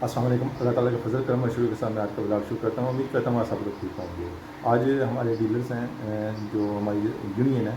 अस्सलाम वालेकुम। अल्लाह ताला के फजल करम और शुरू के साथ मैं आज का ब्लॉग शुरू करता हूँ। उम्मीद करता हूँ आप सब लोग ठीक होंगे। आज हमारे डीलर्स हैं जो हमारी यूनियन है,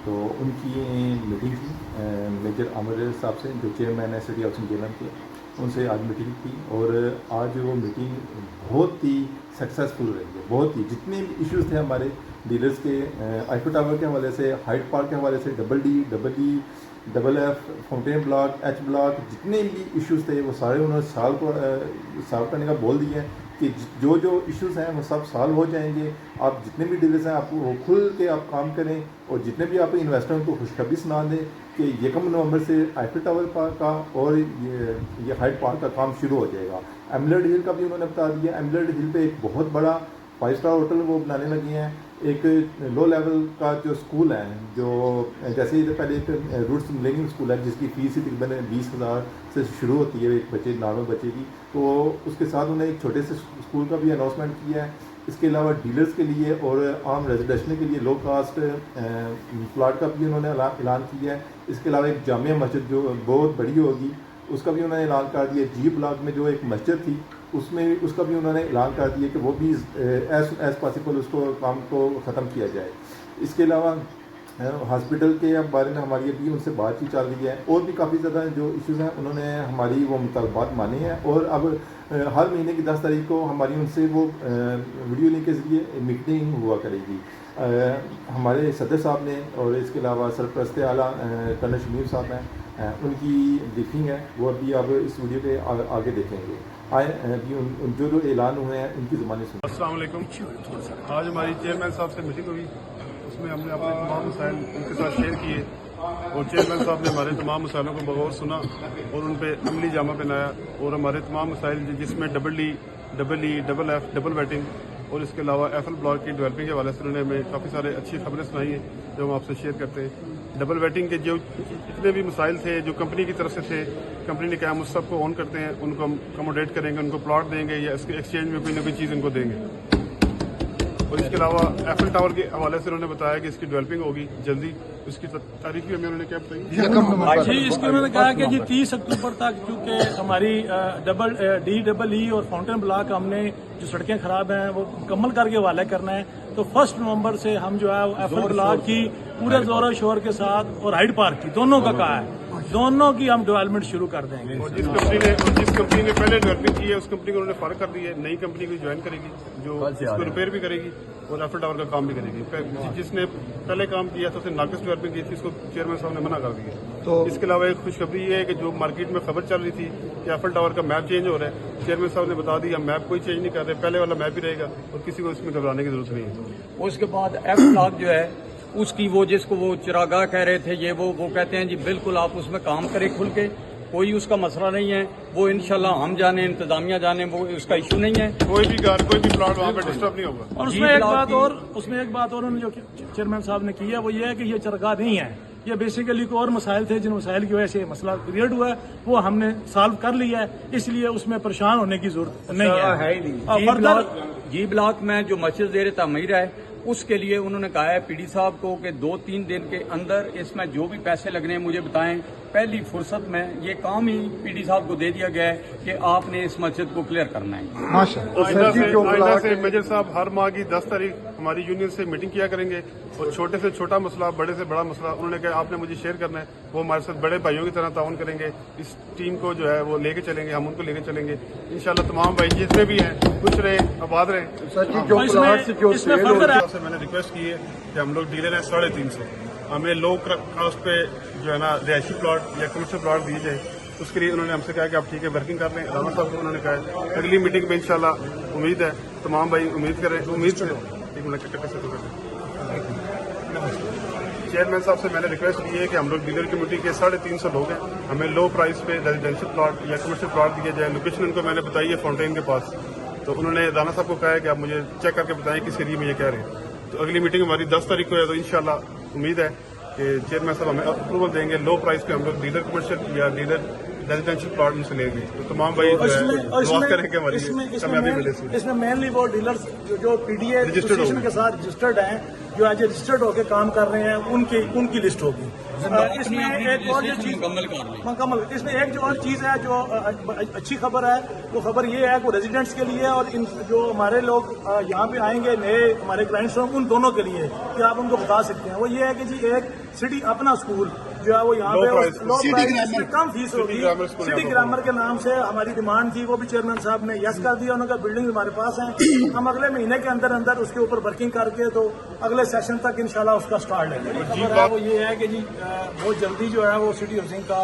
तो उनकी मीटिंग थी मेजर आमिर साहब से, जो चेयरमैन है सिटी हाउसिंग जेलम के। उनसे आज मीटिंग थी और आज वो मीटिंग बहुत ही सक्सेसफुल रही है। बहुत ही जितने भी इश्यूज़ थे हमारे डीलर्स के, आईफा टावर के हवाले से, हाइट पार्क के हवाले से, double D, double E, double F, fountain block, H block, जितने भी इश्यूज़ थे वो सारे उन्होंने सॉल्व करने का बोल दिया है कि जो जो इश्यूज़ हैं वो सब सॉल्व हो जाएंगे। आप जितने भी डीलर्स हैं आप वो खुल के आप काम करें और जितने भी आप इन्वेस्टरों को खुशखबरी सुना दें कि 1 नवंबर से आईफिल टावर का और ये हाइट पार्क का काम शुरू हो जाएगा। एमलेट हिल का भी उन्होंने बता दिया। एमलेट हिल पे एक बहुत बड़ा 5 स्टार होटल वो बनाने लगे हैं। एक लो लेवल का जो स्कूल है, जो जैसे ही पहले एक रूट्स मिलेनियम स्कूल है जिसकी फ़ीस ही तकरीबन 20,000 से शुरू होती है एक बच्चे नॉर्मल बच्चे की, तो उसके साथ उन्होंने एक छोटे से स्कूल का भी अनाउंसमेंट किया है। इसके अलावा डीलर्स के लिए और आम रेजिडेंशियल के लिए लो कास्ट प्लाट का भी उन्होंने ऐलान किया है। इसके अलावा एक जामिया मस्जिद जो बहुत बड़ी होगी उसका भी उन्होंने ऐलान कर दिया। जी ब्लॉक में जो एक मस्जिद थी उसमें उसका भी उन्होंने ऐलान कर दिया कि वो भी एज पॉसिबल उसको काम को ख़त्म किया जाए। इसके अलावा हॉस्पिटल के बारे में हमारी अभी उनसे बातचीत चल रही है और भी काफ़ी ज़्यादा जो इश्यूज़ हैं उन्होंने हमारी वो मुतालबात माने हैं। और अब हर महीने की 10 तारीख को हमारी उनसे वो वीडियो लिंक के ज़रिए मीटिंग हुआ करेगी। हमारे सदर साहब ने और इसके अलावा सरपरस्त आला कर्नल शमीर साहब हैं, उनकी ब्रीफिंग है वो अभी आप इस वीडियो पे आगे देखेंगे। आए अभी जो ऐलान हुए हैं उनकी ज़ुबानी सुन। अस्सलाम वालेकुम। आज हमारी चेयरमैन साहब से मीटिंग हुई, उसमें हमने अपने तमाम मसाइल उनके साथ शेयर किए और चेयरमैन साहब ने हमारे तमाम मसाइलों को बगौर सुना और उन पर अमली जामा पहनाया। और हमारे तमाम मसाइल जिसमें double D, double E, double F, double waiting और इसके अलावा एफएल ब्लॉक की डेवलपिंग के हवाले से उन्होंने हमें काफ़ी सारे अच्छी खबरें सुनाई हैं जो हम आपसे शेयर करते हैं। डबल वेटिंग के जो जितने भी मसाइल थे जो कंपनी की तरफ से थे, कंपनी ने कहा हम उस सबको ऑन करते हैं, उनको हम अकोमोडेट करेंगे, उनको प्लॉट देंगे या इसके एक्सचेंज में कोई ना कोई चीज़ उनको देंगे। और इसके अलावा एफएल टावर के हवाले से उन्होंने बताया कि इसकी डेवलपिंग होगी जल्दी। उसकी तारीख भी हमें उन्होंने क्या बताई जी, इसके उन्होंने कहा कि जी 30 अक्टूबर तक क्योंकि हमारी डबल डी, डबल ई और फाउंटेन ब्लॉक हमने जो सड़कें खराब हैं वो मुकम्मल करके हवाले करना है, तो 1 नवंबर से हम जो है एफएल ब्लॉक की पूरे जोर शोर के साथ और हाइट पार्क की दोनों का कहा है, दोनों की हम डेवलपमेंट शुरू कर देंगे। और जिस कंपनी ने पहले डेवलपिंग की है उस कंपनी को उन्होंने फर्क कर दी है, नई कंपनी को ज्वाइन करेगी जो इसको रिपेयर भी करेगी और एफएल टावर का काम भी करेगी। जिसने पहले काम किया था उसने नाकिस डेवलपिंग की थी, इसको चेयरमैन साहब ने मना कर दिया। तो इसके अलावा एक खुशखबरी ये है कि जो मार्केट में खबर चल रही थी कि एफएल टावर का मैप चेंज हो रहा है, चेयरमैन साहब ने बता दिया मैप कोई चेंज नहीं कर रहे, पहले वाला मैप ही रहेगा और किसी को इसमें घबराने की जरूरत नहीं है। उसके बाद एफ ब्लॉक जो है उसकी वो जिसको वो चिरागा कह रहे थे ये वो कहते हैं जी बिल्कुल आप उसमें काम करें खुल के, कोई उसका मसला नहीं है। वो इंशाल्लाह हम जाने, इंतजामिया जाने, वो उसका इशू नहीं है। कोई भी घर कोई भी प्लॉट वहाँ पे डिस्टर्ब नहीं होगा। और उसमें एक बात और उन्होंने जो चेयरमैन साहब ने की है वो ये है कि ये चरगा नहीं है, ये बेसिकली कोई और मसाइल थे जिन मसाइल की वजह से मसला क्रिएट हुआ है वो हमने सॉल्व कर लिया है, इसलिए उसमें परेशान होने की जरूरत नहीं है। जी ब्लॉक में जो मस्जिद ज़ेर तामीर है उसके लिए उन्होंने कहा है पीडी साहब को कि 2-3 दिन के अंदर इसमें जो भी पैसे लगने हैं मुझे बताएं। पहली फुर्सत में ये काम ही पीडी साहब को दे दिया गया है कि आपने इस मस्जिद को क्लियर करना है। आइंदा से मेजर साहब हर माह की 10 तारीख हमारी यूनियन से मीटिंग किया करेंगे और छोटे से छोटा मसला, बड़े से बड़ा मसला उन्होंने कहा आपने मुझे शेयर करना है, वो हमारे साथ बड़े भाइयों की तरह ताउन करेंगे। इस टीम को जो है वो लेके चलेंगे, हम उनको लेके चलेंगे इंशाल्लाह। तमाम भाई जितने भी हैं खुश रहे, आबाद रहे। मैंने रिक्वेस्ट की है कि हम लोग डीलर हैं 350, हमें लो कास्ट पे जो है ना रिहायशी प्लॉट या कमर्शियल प्लॉट दिए जाए। उसके लिए उन्होंने हमसे कहा कि आप ठीक है वर्किंग कर लें। राना साहब को उन्होंने कहा है अगली मीटिंग में इंशाल्लाह उम्मीद है तमाम भाई उम्मीद करें। चेयरमैन साहब से मैंने रिक्वेस्ट की है कि हम लोग डीलर कमेटी के 350 लोग हैं, हमें लो प्राइस पे रेजिडेंशियल प्लॉट या कमर्शियल प्लॉट दिया जाए। लोकेशन उनको मैंने बताई है फाउंटेन के पास, तो उन्होंने राना साहब को कहा है कि आप मुझे चेक करके बताएं किस एरिया में ये कह रहे हैं। तो अगली मीटिंग हमारी 10 तारीख को है, तो इंशाल्लाह उम्मीद है कि चेयरमैन साहब हमें अप्रूवल देंगे। लो प्राइस पे हम लोग डीलर कमर्शियल या डीलर रेजिडेंशियल प्लॉट उनसे लेंगे। तो तमाम भाई दुआ करेंगे हमारी कामयाबी मिले। इसमें मेनली वो डीलर्स जो पीडीए रजिस्ट्रेशन के साथ रजिस्टर्ड हैं जो आज रजिस्टर्ड होकर काम कर रहे हैं उनकी लिस्ट होगी। इसमें एक और जो चीज मुकम्मल, इसमें एक जो और चीज़ है जो अच्छी खबर है, वो खबर ये है कि रेजिडेंट्स के लिए और इन जो हमारे लोग यहाँ पे आएंगे नए हमारे क्लाइंट्स हैं उन दोनों के लिए कि आप उनको बता सकते हैं, वो ये है कि जी एक सिटी अपना स्कूल जो है वो यहाँ पे लो प्राइस कम फीस होगी। सिटी ग्रामर के नाम से हमारी डिमांड थी, वो भी चेयरमैन साहब ने यस कर दिया। उन्होंने कहा बिल्डिंग हमारे पास है, हम अगले महीने के अंदर अंदर उसके ऊपर वर्किंग करके तो अगले सेशन तक इंशाल्लाह उसका स्टार्ट लेंगे। खबर है वो ये है कि जी बहुत जल्दी जो है वो सिटी हाउसिंग का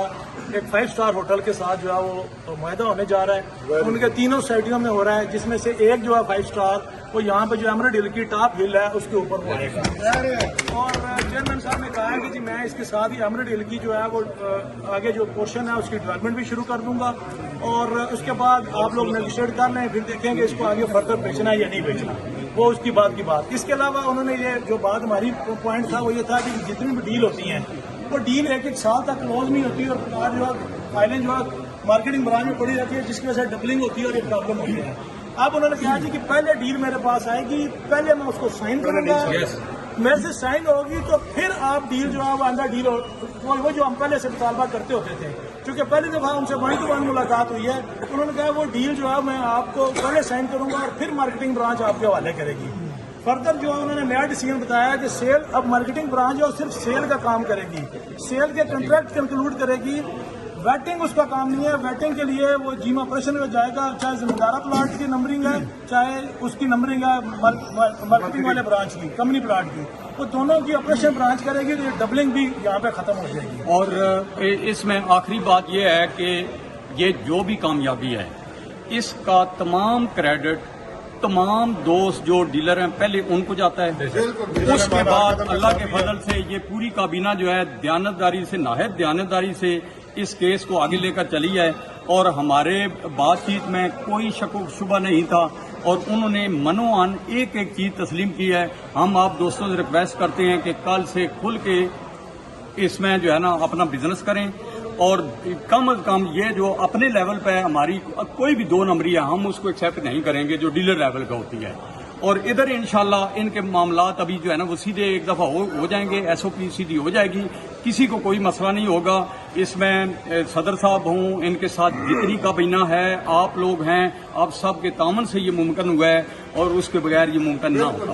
एक 5 स्टार होटल के साथ जो है वो मुआहदा होने जा रहा है। उनके तीनों स्टेडियम में हो रहा है, जिसमें से एक जो है 5 स्टार वो यहाँ पे जो एमरेल्ड हिल की टॉप हिल है उसके ऊपर वो आएगा। और चेयरमैन साहब ने कहा है कि जी मैं इसके साथ ही एमरेल्ड हिल की जो है वो आगे जो पोर्शन है उसकी डेवलपमेंट भी शुरू कर दूंगा और उसके बाद आप लोग नेगोशिएट कर लें, फिर देखेंगे इसको आगे फर्दर बेचना है या नहीं बेचना, वो उसकी बात की बात। इसके अलावा उन्होंने ये जो बात हमारी पॉइंट था वो ये था कि जितनी भी डील होती हैं वो डील एक साल तक क्लोज नहीं होती और जो फाइलें जो मार्केटिंग ब्रांच में पड़ी रहती है जिसकी वजह से डबलिंग होती है और एक प्रॉब्लम होती है। अब उन्होंने कहा जी कि पहले डील मेरे पास आएगी, पहले मैं उसको साइन करूंगा, मेरे से साइन होगी तो फिर आप डील जो है वो अंदर डील वो जो हम पहले से मुतालबा करते होते थे, क्योंकि पहली दफा उनसे 1 to 1 मुलाकात हुई है, उन्होंने कहा वो डील जो है मैं आपको पहले साइन करूंगा और फिर मार्केटिंग ब्रांच आपके हवाले करेगी। फर्दर जो है उन्होंने नया डिसीजन बताया कि सेल, अब मार्केटिंग ब्रांच है सिर्फ सेल का काम करेगी, सेल के कंट्रैक्ट कंक्लूड करेगी, वेटिंग उसका काम नहीं है। वेटिंग के लिए वो जीम ऑपरेशन में जाएगा, चाहे जिम्मेदारा प्लाट की नंबरिंग है चाहे उसकी नंबरिंग है मार्केटिंग वाले ब्रांच की, कंपनी प्लाट की, वो दोनों की ऑपरेशन ब्रांच करेगी तो ये डबलिंग भी यहाँ पे खत्म हो जाएगी। और इसमें आखिरी बात ये है कि ये जो भी कामयाबी है इसका तमाम क्रेडिट तमाम दोस्त जो डीलर हैं पहले उनको जाता है, उसके बाद अल्लाह के फजल से ये पूरी काबीना जो है दयानतदारी से नाहित दयानतदारी से इस केस को आगे लेकर चली है और हमारे बातचीत में कोई शक शुबा नहीं था और उन्होंने मनोआन एक एक चीज तस्लीम की है। हम आप दोस्तों से रिक्वेस्ट करते हैं कि कल से खुल के इसमें जो है ना अपना बिजनेस करें और कम अज कम ये जो अपने लेवल पे हमारी कोई भी 2 नंबरी है हम उसको एक्सेप्ट नहीं करेंगे जो डीलर लेवल का होती है। और इधर इंशाल्लाह इनके मामलात अभी जो है ना वो सीधे एक दफा हो जाएंगे, SOP सीधी हो जाएगी, किसी को कोई मसला नहीं होगा। इसमें सदर साहब हूँ, इनके साथ जितनी काबीना है, आप लोग हैं, आप सब के तामन से ये मुमकिन हुआ है और उसके बगैर ये मुमकिन ना होता।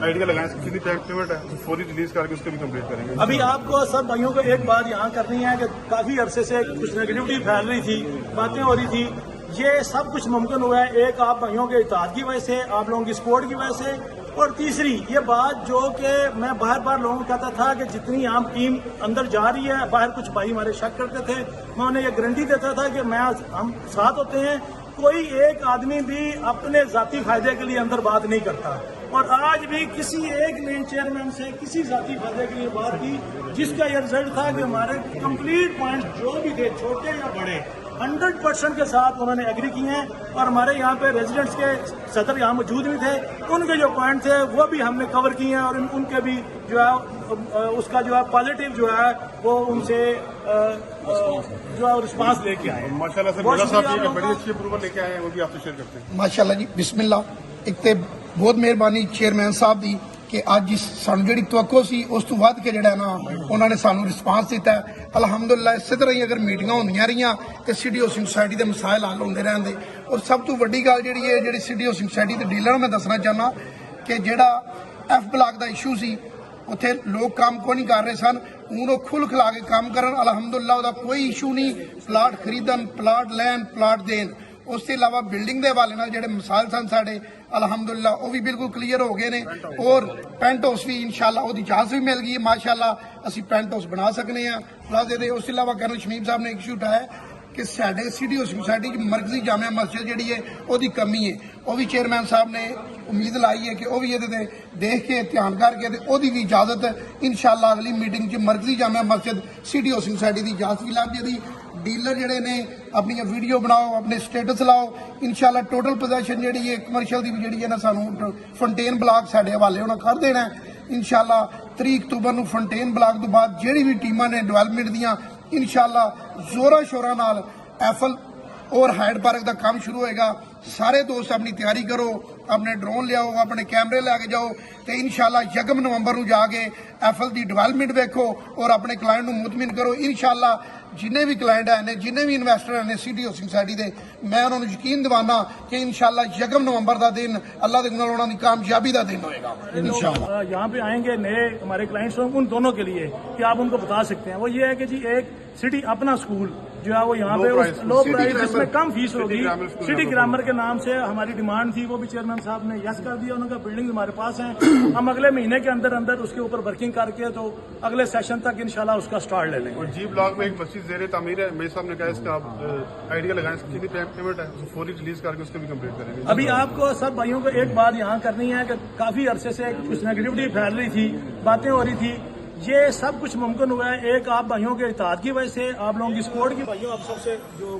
आइडिया लगाएं, कितनी टाइम पेमेंट है फौरी रिलीज करके उसको भी कंप्लीट करेंगे। अभी आपको सब भाइयों को एक बात यहाँ करनी है कि काफी अरसे से कुछ नेगेटिविटी फैल रही थी, बातें हो रही थी, ये सब कुछ मुमकिन हुआ है एक आप भाइयों के इत्तेहाद की वजह से, आप लोगों की सपोर्ट की वजह से। और तीसरी ये बात जो कि मैं बार बार लोगों को कहता था कि जितनी आम टीम अंदर जा रही है, बाहर कुछ भाई हमारे शक करते थे, मैं उन्हें ये गारंटी देता था कि हम साथ होते हैं, कोई एक आदमी भी अपने जाती फायदे के लिए अंदर बात नहीं करता। और आज भी किसी एक ने चेयरमैन से किसी जाती फायदे के लिए बात की, जिसका यह रिजल्ट था कि हमारे कंप्लीट पॉइंट जो भी थे छोटे या बड़े 100% के साथ उन्होंने एग्री किए हैं। और हमारे यहाँ पे रेजिडेंट्स के सदर यहाँ मौजूद भी थे, उनके जो पॉइंट थे वो भी हमने कवर किए हैं और उनके भी जो है उसका जो है पॉजिटिव जो है वो उनसे जो है रिस्पांस लेके आए। माशाल्लाह से मेरा साहब ये बड़ी अच्छी अप्रूवल लेके आए हैं, वो भी आपसे शेयर करते हैं। माशाल्लाह जी, बिस्मिल्लाह। एक तो बहुत मेहरबानी चेयरमैन साहब की कि ਅੱਜ ਸਾਨੂੰ ਜਿਹੜੀ ਤਵੱਕੋ ਸੀ ਉਸ ਤੋਂ ਵੱਧ ਕੇ ਜਿਹੜਾ ਨਾ ਉਹਨਾਂ ਨੇ ਸਾਨੂੰ ਰਿਸਪਾਂਸ ਦਿੱਤਾ ਹੈ। ਅਲਹਮਦੁਲਿਲਾ ਇਸੇ ਤਰ੍ਹਾਂ ਹੀ ਅਗਰ ਮੀਟਿੰਗਾਂ ਹੁੰਦੀਆਂ ਰਹੀਆਂ ਤੇ ਸਿਟੀ ਹਾਊਸਿੰਗ ਸੁਸਾਇਟੀ ਦੇ ਮਸਾਇਲ ਹੱਲ ਹੁੰਦੇ ਰਹਿੰਦੇ। ਔਰ ਸਭ ਤੋਂ ਵੱਡੀ ਗੱਲ ਜਿਹੜੀ ਹੈ ਜਿਹੜੀ ਸਿਟੀ ਹਾਊਸਿੰਗ ਸੁਸਾਇਟੀ ਦੇ ਡੀਲਰਾਂ ਨੂੰ ਮੈਂ ਦੱਸਣਾ ਚਾਹੁੰਦਾ ਕਿ ਜਿਹੜਾ F ਬਲਾਕ ਦਾ ਇਸ਼ੂ ਸੀ ਉੱਥੇ ਲੋਕ ਕੰਮ ਕੋਈ ਨਹੀਂ ਕਰ ਰਹੇ ਸਨ, ਹੁਣ ਉਹ ਖੁੱਲ੍ਹ ਖਿਲਾ ਕੇ ਕੰਮ ਕਰਨ। ਅਲਹਮਦੁਲਿਲਾ ਉਹਦਾ ਕੋਈ ਇਸ਼ੂ ਨਹੀਂ, ਪਲਾਟ ਖਰੀਦਣ, ਪਲਾਟ ਲੈਣ, ਪਲਾਟ ਦੇਣ। ਉਸ ਤੋਂ ਇਲਾਵਾ ਬਿਲਡਿੰਗ ਦੇ ਹਵਾਲੇ ਨਾਲ ਜਿਹੜੇ ਮਸਾਇਲ ਸਨ ਸਾਡੇ ਅਲਹਮਦੁਲਿਲਾ ਉਹ ਵੀ ਬਿਲਕੁਲ ਕਲੀਅਰ ਹੋ ਗਏ ਨੇ। ਔਰ ਪੈਂਟ ਹਾਊਸ ਵੀ ਇਨਸ਼ਾਅੱਲਾ ਉਹਦੀ ਇਜਾਜ਼ਤ ਵੀ ਮਿਲ ਗਈ ਹੈ, ਮਾਸ਼ਾਅੱਲਾ ਅਸੀਂ ਪੈਂਟ ਹਾਊਸ ਬਣਾ ਸਕਨੇ ਆ ਪਲਾਜ਼ੇ ਦੇ। ਉਸ ਤੋਂ ਇਲਾਵਾ ਕਰਨਲ ਸ਼ਮੀਮ ਸਾਹਿਬ ਨੇ ਇੱਕ ਇਸ਼ੂ ਉਠਾਇਆ ਕਿ ਸਾਡੇ ਸਿਟੀ ਹਾਊਸਿੰਗ ਸੁਸਾਇਟੀ 'ਚ ਮਰਕਜ਼ੀ ਜਾਮਿਆ ਮਸਜਿਦ ਜਿਹੜੀ ਹੈ ਉਹਦੀ ਕਮੀ ਹੈ, ਉਹ ਵੀ ਚੇਅਰਮੈਨ ਸਾਹਿਬ ਨੇ ਉਮੀਦ ਲਾਈ ਹੈ ਕਿ ਉਹ ਵੀ ਇਹਦੇ ਤੇ ਦੇਖ ਕੇ ਧਿਆਨ ਕਰਕੇ ਤੇ ਉਹਦੀ ਵੀ ਇਜਾਜ਼ਤ ਇਨਸ਼ਾਅੱਲਾ ਅਗਲੀ ਮੀਟਿੰਗ 'ਚ ਮਰਕਜ਼ੀ ਜਾਮਿਆ ਮਸਜਿਦ ਸਿਟੀ ਹਾਊਸਿੰਗ ਸੁਸਾਇਟੀ ਦੀ ਇਜਾਜ਼ਤ ਵੀ ਲੱਗ ਜਾਏਗੀ। ਡੀਲਰ ਜਿਹੜੇ ਨੇ ਆਪਣੀਆਂ ਵੀਡੀਓ ਬਣਾਓ, ਆਪਣੇ ਸਟੇਟਸ ਲਾਓ, ਇਨਸ਼ਾਅੱਲਾ ਟੋਟਲ ਪੋਜੈਸ਼ਨ ਜਿਹੜੀ ਹੈ ਕਮਰਸ਼ੀਅਲ ਦੀ ਵੀ ਜਿਹੜੀ ਹੈ ਨਾ ਸਾਨੂੰ ਫੰਟੇਨ ਬਲਾਕ ਸਾਡੇ ਹਵਾਲੇ ਉਹਨਾਂ ਕਰ ਦੇਣਾ ਇਨਸ਼ਾਅੱਲਾ। 3 ਅਕਤੂਬਰ ਨੂੰ ਫੰਟੇਨ ਬਲਾਕ ਤੋਂ ਬਾਅਦ ਜਿਹੜੀ ਵੀ ਟੀਮਾਂ ਨੇ ਡਿਵੈਲਪਮੈਂਟ ਦੀਆਂ ਇਨਸ਼ਾਅੱਲਾ ਜ਼ੋਰਾਂ ਸ਼ੋਰਾਂ ਨਾਲ ਐਫਲ और हाइड पार्क का काम शुरू होएगा। सारे दोस्त अपनी तैयारी करो, ਆਪਣੇ ਡਰੋਨ ਲਿਆਓ, ਆਪਣੇ ਕੈਮਰੇ ਲੈ ਕੇ ਜਾਓ ਤੇ ਇਨਸ਼ਾਅੱਲਾ ਯਕਮ ਨਵੰਬਰ ਨੂੰ ਜਾ ਕੇ ਐਫਐਲ ਦੀ ਡਿਵੈਲਪਮੈਂਟ ਵੇਖੋ ਔਰ ਆਪਣੇ ਕਲਾਇੰਟ ਨੂੰ ਮੁਤਮਿਨ ਕਰੋ। ਇਨਸ਼ਾਅੱਲਾ ਜਿੰਨੇ ਵੀ ਕਲਾਇੰਟ ਹੈ ਨੇ, ਜਿੰਨੇ ਵੀ ਇਨਵੈਸਟਰ ਨੇ ਸਿਟੀ ਹਾਊਸਿੰਗ ਸੋਸਾਇਟੀ ਦੇ, ਮੈਂ ਉਹਨਾਂ ਨੂੰ ਯਕੀਨ ਦਿਵਾਨਾ ਕਿ ਇਨਸ਼ਾਅੱਲਾ ਯਕਮ ਨਵੰਬਰ ਦਾ ਦਿਨ ਅੱਲਾਹ ਦੇ ਨਾਲ ਉਹਨਾਂ ਦੀ ਕਾਮਯਾਬੀ ਦਾ दिन होएगा इंशाअल्लाह। यहाँ पे आएंगे नए हमारे क्लाइंट्स हैं, उन दोनों के लिए कि आप उनको बता सकते हैं, वो ये है कि जी एक सिटी अपना स्कूल जो है वो यहाँ पे लो प्राइस जिसमें कम फीस होगी, सिटी ग्रामर के नाम से हमारी डिमांड थी, वो भी चेयरमैन साहब ने यस कर दिया। उनका बिल्डिंग हमारे पास है, हम अगले महीने के अंदर अंदर उसके ऊपर वर्किंग करके तो अगले सेशन तक इंशाल्लाह उसका स्टार्ट ले लेंगे। और जी ब्लॉक में एक मस्जिद ज़ेरे तामीर है, मेरे साहब ने कहा इसका आप आइडिया लगाएं, इसकी कितनी पेमेंट है उसको फौरी रिलीज करके उसको भी कंप्लीट करेंगे। अभी आपको सब भाइयों को एक बात यहाँ करनी है कि काफी अरसे से कुछ नेगेटिविटी फैल रही थी, बातें हो रही थी, ये सब कुछ मुमकिन हुआ है एक आप भाइयों के इत्तेहाद की वजह से, आप लोगों की सपोर्ट की। भाइयों आप सबसे जो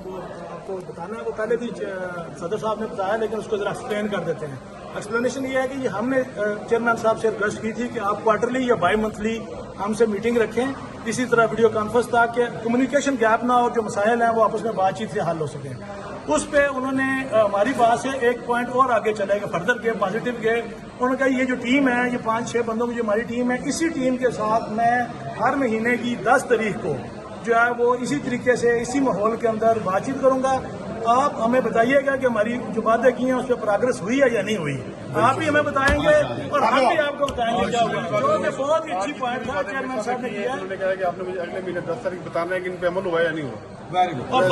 आपको बताना है वो पहले भी सदर साहब ने बताया, लेकिन उसको जरा एक्सप्लेन कर देते हैं। एक्सप्लेनेशन ये है कि हमने चेयरमैन साहब से रिक्वेस्ट की थी कि आप क्वार्टरली या बाई मंथली हमसे मीटिंग रखें, इसी तरह वीडियो कॉन्फ्रेंस, ताकि कम्युनिकेशन गैप ना हो, जो मसाइल हैं वो आपस में बातचीत से हल हो सकें। उस पे उन्होंने हमारी बात से एक पॉइंट और आगे चले गए, फर्दर गए, पॉजिटिव गए। उन्होंने कहा ये जो टीम है, ये 5-6 बंदों की जो हमारी टीम है, इसी टीम के साथ मैं हर महीने की 10 तारीख को जो है वो इसी तरीके से इसी माहौल के अंदर बातचीत करूंगा। आप हमें बताइएगा कि हमारी जो बातें की हैं उस पर प्रोग्रेस हुई है या नहीं हुई, आप ही हमें बताएंगे और हम भी आपको बताएंगे क्या हुआ। जो कि बहुत ही अच्छी पॉइंट था चेयरमैन साहब ने किया। उन्होंने कहा कि आपने मुझे अगले महीने 10 तारीख बताना है कि इन पे अमल हुआ या नहीं हुआ। और